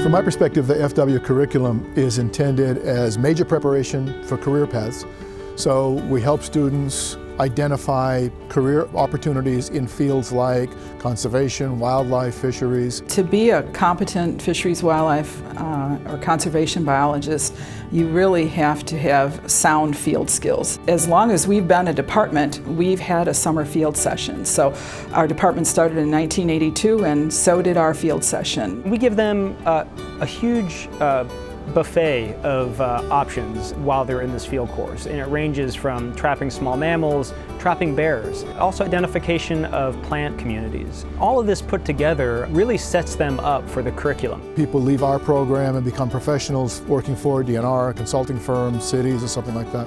From my perspective, the FW curriculum is intended as major preparation for career paths. So we help students identify career opportunities in fields like conservation, wildlife, fisheries. To be a competent fisheries, wildlife, or conservation biologist, you really have to have sound field skills. As long as we've been a department, we've had a summer field session. So our department started in 1982, and so did our field session. We give them a huge buffet of options while they're in this field course, and it ranges from trapping small mammals, trapping bears, also identification of plant communities. All of this put together really sets them up for the curriculum. People leave our program and become professionals working for DNR, consulting firms, cities, or something like that.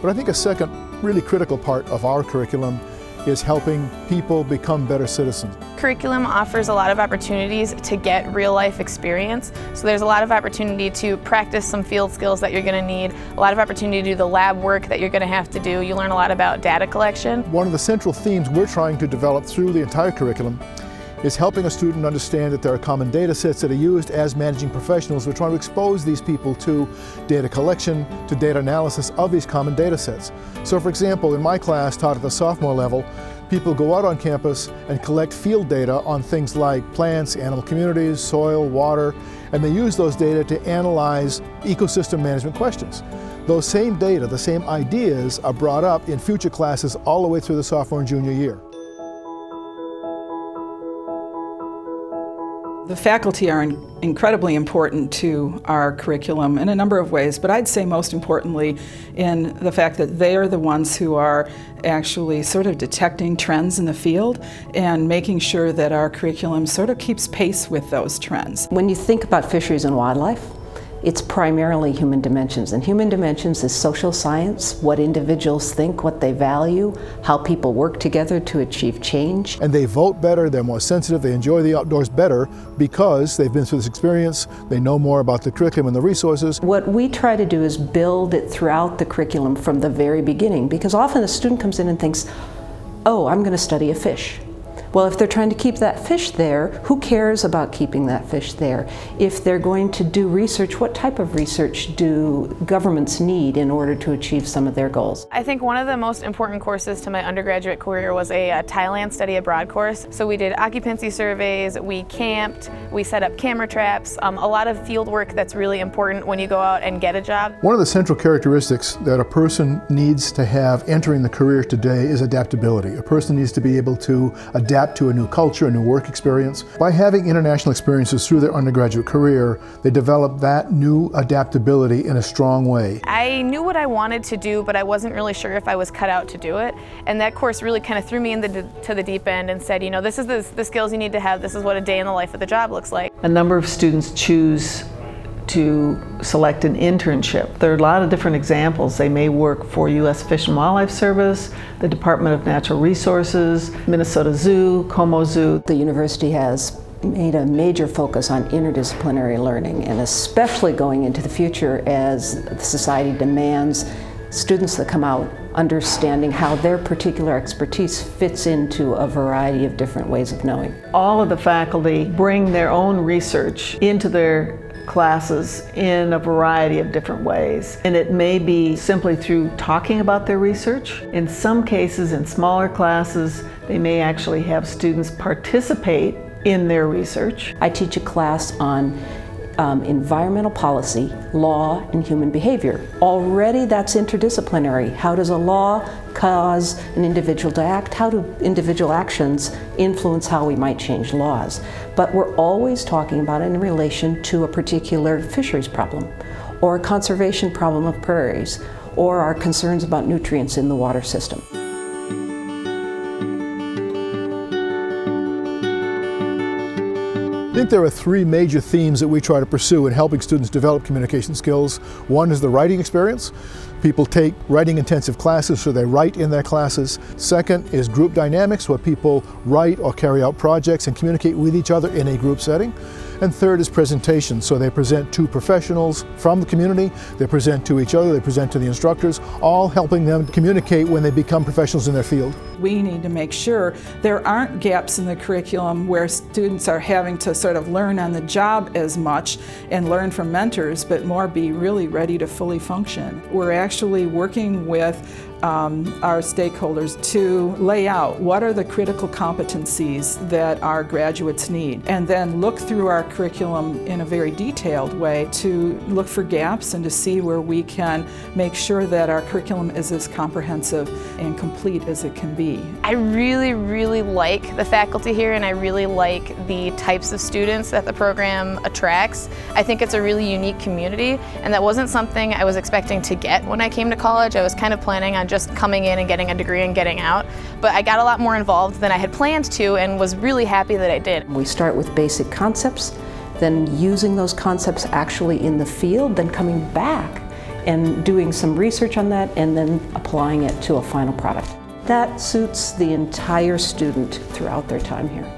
But I think a second really critical part of our curriculum is helping people become better citizens. Curriculum offers a lot of opportunities to get real-life experience. So there's a lot of opportunity to practice some field skills that you're going to need, a lot of opportunity to do the lab work that you're going to have to do. You learn a lot about data collection. One of the central themes we're trying to develop through the entire curriculum is helping a student understand that there are common data sets that are used as managing professionals. We're trying to expose these people to data collection, to data analysis of these common data sets. So for example, in my class taught at the sophomore level, people go out on campus and collect field data on things like plants, animal communities, soil, water, and they use those data to analyze ecosystem management questions. Those same data, the same ideas are brought up in future classes all the way through the sophomore and junior year. The faculty are incredibly important to our curriculum in a number of ways, but I'd say most importantly in the fact that they are the ones who are actually sort of detecting trends in the field and making sure that our curriculum sort of keeps pace with those trends. When you think about fisheries and wildlife, it's primarily human dimensions, and human dimensions is social science, what individuals think, what they value, how people work together to achieve change. And they vote better, they're more sensitive, they enjoy the outdoors better because they've been through this experience, they know more about the curriculum and the resources. What we try to do is build it throughout the curriculum from the very beginning, because often a student comes in and thinks, oh, I'm going to study a fish. Well, if they're trying to keep that fish there, who cares about keeping that fish there? If they're going to do research, what type of research do governments need in order to achieve some of their goals? I think one of the most important courses to my undergraduate career was a Thailand study abroad course. So we did occupancy surveys, we camped, we set up camera traps, a lot of field work that's really important when you go out and get a job. One of the central characteristics that a person needs to have entering the career today is adaptability. A person needs to be able to adapt to a new culture, a new work experience. By having international experiences through their undergraduate career, they develop that new adaptability in a strong way. I knew what I wanted to do, but I wasn't really sure if I was cut out to do it. And that course really kind of threw me to the deep end and said, you know, this is the skills you need to have, this is what a day in the life of the job looks like. A number of students choose to select an internship. There are a lot of different examples. They may work for U.S. Fish and Wildlife Service, the Department of Natural Resources, Minnesota Zoo, Como Zoo. The university has made a major focus on interdisciplinary learning, and especially going into the future as the society demands students that come out understanding how their particular expertise fits into a variety of different ways of knowing. All of the faculty bring their own research into their classes in a variety of different ways. And it may be simply through talking about their research. In some cases, in smaller classes, they may actually have students participate in their research. I teach a class on environmental policy, law, and human behavior. Already that's interdisciplinary. How does a law cause an individual to act? How do individual actions influence how we might change laws? But we're always talking about it in relation to a particular fisheries problem, or a conservation problem of prairies, or our concerns about nutrients in the water system. I think there are three major themes that we try to pursue in helping students develop communication skills. One is the writing experience. People take writing intensive classes, so they write in their classes. Second is group dynamics, where people write or carry out projects and communicate with each other in a group setting. And third is presentation. So they present to professionals from the community, they present to each other, they present to the instructors, all helping them communicate when they become professionals in their field. We need to make sure there aren't gaps in the curriculum where students are having to sort of learn on the job as much and learn from mentors, but more be really ready to fully function. We're actually working with our stakeholders to lay out what are the critical competencies that our graduates need, and then look through our curriculum in a very detailed way to look for gaps and to see where we can make sure that our curriculum is as comprehensive and complete as it can be. I really like the faculty here, and I really like the types of students that the program attracts. I think it's a really unique community, and that wasn't something I was expecting to get when I came to college. I was kind of planning on just coming in and getting a degree and getting out, but I got a lot more involved than I had planned to, and was really happy that I did. We start with basic concepts, then using those concepts actually in the field, then coming back and doing some research on that, and then applying it to a final product. That suits the entire student throughout their time here.